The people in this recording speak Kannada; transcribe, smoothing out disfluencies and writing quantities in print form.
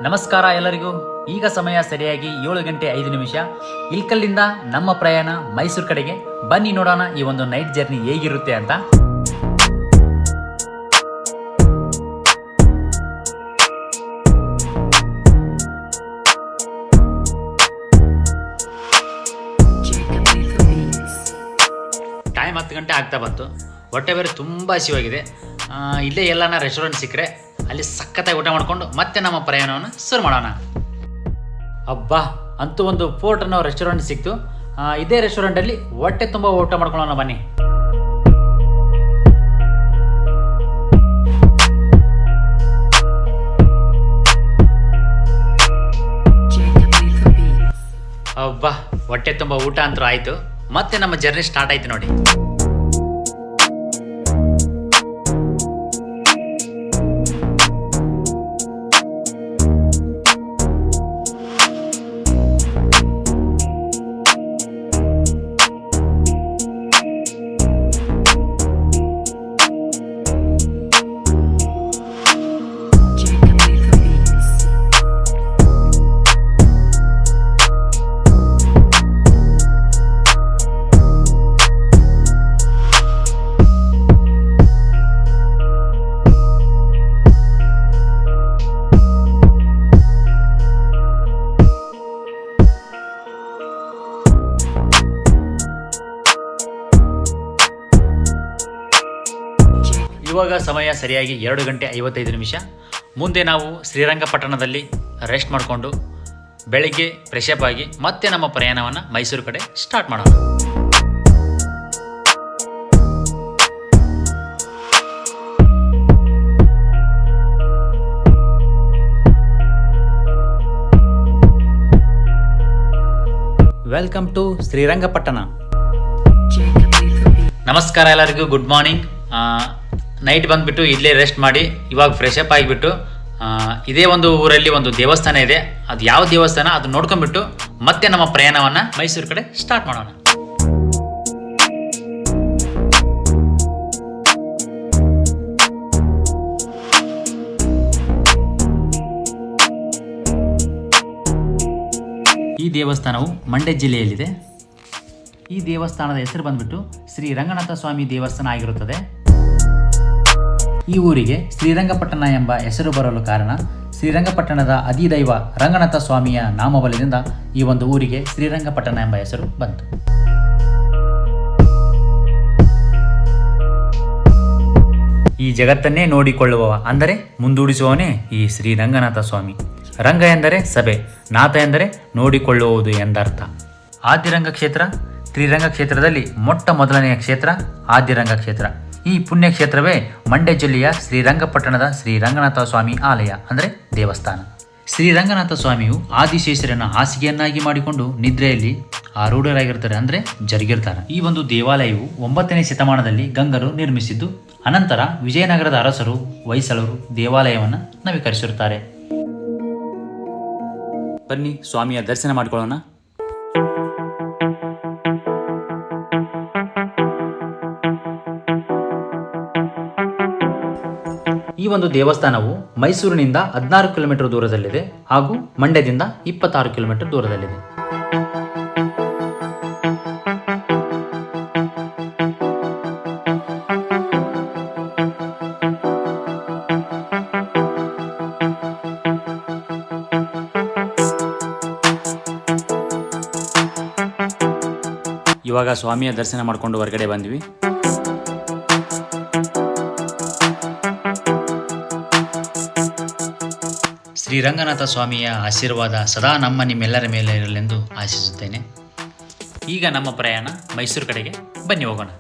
ನಮಸ್ಕಾರ ಎಲ್ಲರಿಗೂ. ಈಗ ಸಮಯ ಸರಿಯಾಗಿ 7:05. ಇಲ್ಕಲ್ಲಿಂದ ನಮ್ಮ ಪ್ರಯಾಣ ಮೈಸೂರು ಕಡೆಗೆ. ಬನ್ನಿ ನೋಡೋಣ ಈ ಒಂದು ನೈಟ್ ಜರ್ನಿ ಹೇಗಿರುತ್ತೆ ಅಂತ. ಟೈಮ್ 10 ಗಂಟೆ ಆಗ್ತಾ ಬಂತು. ಹೊಟ್ಟೆ ಬೇರೆ ತುಂಬ ಹಸಿವಾಗಿದೆ. ಇಲ್ಲೇ ಎಲ್ಲಾನ ರೆಸ್ಟೋರೆಂಟ್ ಸಿಕ್ಕರೆ ಅಲ್ಲಿ ಸಖತ್ತಾಗಿ ಊಟ ಮಾಡಿಕೊಂಡು ಮತ್ತೆ ನಮ್ಮ ಪ್ರಯಾಣವನ್ನು ಶುರು ಮಾಡೋಣ. ಅಬ್ಬಾ, ಅಂತೂ ಒಂದು ಫೋರ್ಟ್ ಅನ್ನೋ ರೆಸ್ಟೋರೆಂಟ್ ಸಿಕ್ತು. ಇದೇ ರೆಸ್ಟೋರೆಂಟಲ್ಲಿ ಹೊಟ್ಟೆ ತುಂಬ ಊಟ ಮಾಡ್ಕೊಳ್ಳೋಣ ಬನ್ನಿ. ಅಬ್ಬಾ, ಹೊಟ್ಟೆ ತುಂಬ ಊಟ ಅಂತೂ ಆಯಿತು. ಮತ್ತೆ ನಮ್ಮ ಜರ್ನಿ ಸ್ಟಾರ್ಟ್ ಆಯ್ತು ನೋಡಿ. ಇವಾಗ ಸಮಯ ಸರಿಯಾಗಿ 2:55. ಮುಂದೆ ನಾವು ಶ್ರೀರಂಗಪಟ್ಟಣದಲ್ಲಿ ರೆಸ್ಟ್ ಮಾಡಿಕೊಂಡು ಬೆಳಿಗ್ಗೆ ಫ್ರೆಶ್ ಅಪ್ ಆಗಿ ಮತ್ತೆ ನಮ್ಮ ಪ್ರಯಾಣವನ್ನು ಮೈಸೂರು ಕಡೆ ಸ್ಟಾರ್ಟ್ ಮಾಡೋಣ. Welcome to Srirangapatna. ನಮಸ್ಕಾರ ಎಲ್ಲರಿಗೂ, ಗುಡ್ ಮಾರ್ನಿಂಗ್. ನೈಟ್ ಬಂದುಬಿಟ್ಟು ಇಲ್ಲೇ ರೆಸ್ಟ್ ಮಾಡಿ ಇವಾಗ ಫ್ರೆಶ್ ಅಪ್ ಆಗಿಬಿಟ್ಟು ಇದೇ ಒಂದು ಊರಲ್ಲಿ ಒಂದು ದೇವಸ್ಥಾನ ಇದೆ. ಅದು ಯಾವ ದೇವಸ್ಥಾನ ಅದು ನೋಡ್ಕೊಂಡ್ಬಿಟ್ಟು ಮತ್ತೆ ನಮ್ಮ ಪ್ರಯಾಣವನ್ನು ಮೈಸೂರು ಕಡೆ ಸ್ಟಾರ್ಟ್ ಮಾಡೋಣ. ಈ ದೇವಸ್ಥಾನವು ಮಂಡ್ಯ ಜಿಲ್ಲೆಯಲ್ಲಿದೆ. ಈ ದೇವಸ್ಥಾನದ ಹೆಸರು ಬಂದ್ಬಿಟ್ಟು ಶ್ರೀ ರಂಗನಾಥ ಸ್ವಾಮಿ ದೇವಸ್ಥಾನ ಆಗಿರುತ್ತದೆ. ಈ ಊರಿಗೆ ಶ್ರೀರಂಗಪಟ್ಟಣ ಎಂಬ ಹೆಸರು ಬರಲು ಕಾರಣ ಶ್ರೀರಂಗಪಟ್ಟಣದ ಅಧಿದೈವ ರಂಗನಾಥ ಸ್ವಾಮಿಯ ನಾಮಬಲದಿಂದ ಈ ಒಂದು ಊರಿಗೆ ಶ್ರೀರಂಗಪಟ್ಟಣ ಎಂಬ ಹೆಸರು ಬಂತು. ಈ ಜಗತ್ತನ್ನೇ ನೋಡಿಕೊಳ್ಳುವವ ಅಂದರೆ ಮುಂದೂಡಿಸುವವನೇ ಈ ಶ್ರೀರಂಗನಾಥ ಸ್ವಾಮಿ. ರಂಗ ಎಂದರೆ ಸಭೆ, ನಾಥ ಎಂದರೆ ನೋಡಿಕೊಳ್ಳುವುದು ಎಂದರ್ಥ. ಆದಿರಂಗ ಕ್ಷೇತ್ರ ಶ್ರೀರಂಗ ಕ್ಷೇತ್ರದಲ್ಲಿ ಮೊಟ್ಟ ಮೊದಲನೆಯ ಕ್ಷೇತ್ರ ಆದಿರಂಗ ಕ್ಷೇತ್ರ. ಈ ಪುಣ್ಯ ಕ್ಷೇತ್ರವೇ ಮಂಡ್ಯ ಜಿಲ್ಲೆಯ ಶ್ರೀರಂಗಪಟ್ಟಣದ ಶ್ರೀರಂಗನಾಥ ಸ್ವಾಮಿ ಆಲಯ ಅಂದರೆ ದೇವಸ್ಥಾನ. ಶ್ರೀರಂಗನಾಥ ಸ್ವಾಮಿಯು ಆದಿಶೇಷರನ್ನ ಹಾಸಿಗೆಯನ್ನಾಗಿ ಮಾಡಿಕೊಂಡು ನಿದ್ರೆಯಲ್ಲಿ ಆರೂಢರಾಗಿರ್ತಾರೆ, ಅಂದರೆ ಜರುಗಿರ್ತಾರೆ. ಈ ಒಂದು ದೇವಾಲಯವು 9ನೇ ಶತಮಾನದಲ್ಲಿ ಗಂಗರು ನಿರ್ಮಿಸಿದ್ದು. ಅನಂತರ ವಿಜಯನಗರದ ಅರಸರು ಹೊಯ್ಸಳರು ದೇವಾಲಯವನ್ನು ನವೀಕರಿಸಿರುತ್ತಾರೆ. ಬನ್ನಿ ಸ್ವಾಮಿಯ ದರ್ಶನ ಮಾಡಿಕೊಳ್ಳೋಣ. ಈ ಒಂದು ದೇವಸ್ಥಾನವು ಮೈಸೂರಿನಿಂದ 16 ಕಿಲೋಮೀಟರ್ ದೂರದಲ್ಲಿದೆ ಹಾಗೂ ಮಂಡ್ಯದಿಂದ 26 ಕಿಲೋಮೀಟರ್ ದೂರದಲ್ಲಿದೆ. ಇವಾಗ ಸ್ವಾಮಿಯ ದರ್ಶನ ಮಾಡಿಕೊಂಡು ಹೊರಗಡೆ ಬಂದ್ವಿ. ಶ್ರೀರಂಗನಾಥ ಸ್ವಾಮಿಯ ಆಶೀರ್ವಾದ ಸದಾ ನಿಮ್ಮೆಲ್ಲರ ಮೇಲೆ ಇರಲೆಂದು ಆಶಿಸುತ್ತೇನೆ. ಈಗ ನಮ್ಮ ಪ್ರಯಾಣ ಮೈಸೂರು ಕಡೆಗೆ. ಬನ್ನಿ ಹೋಗೋಣ.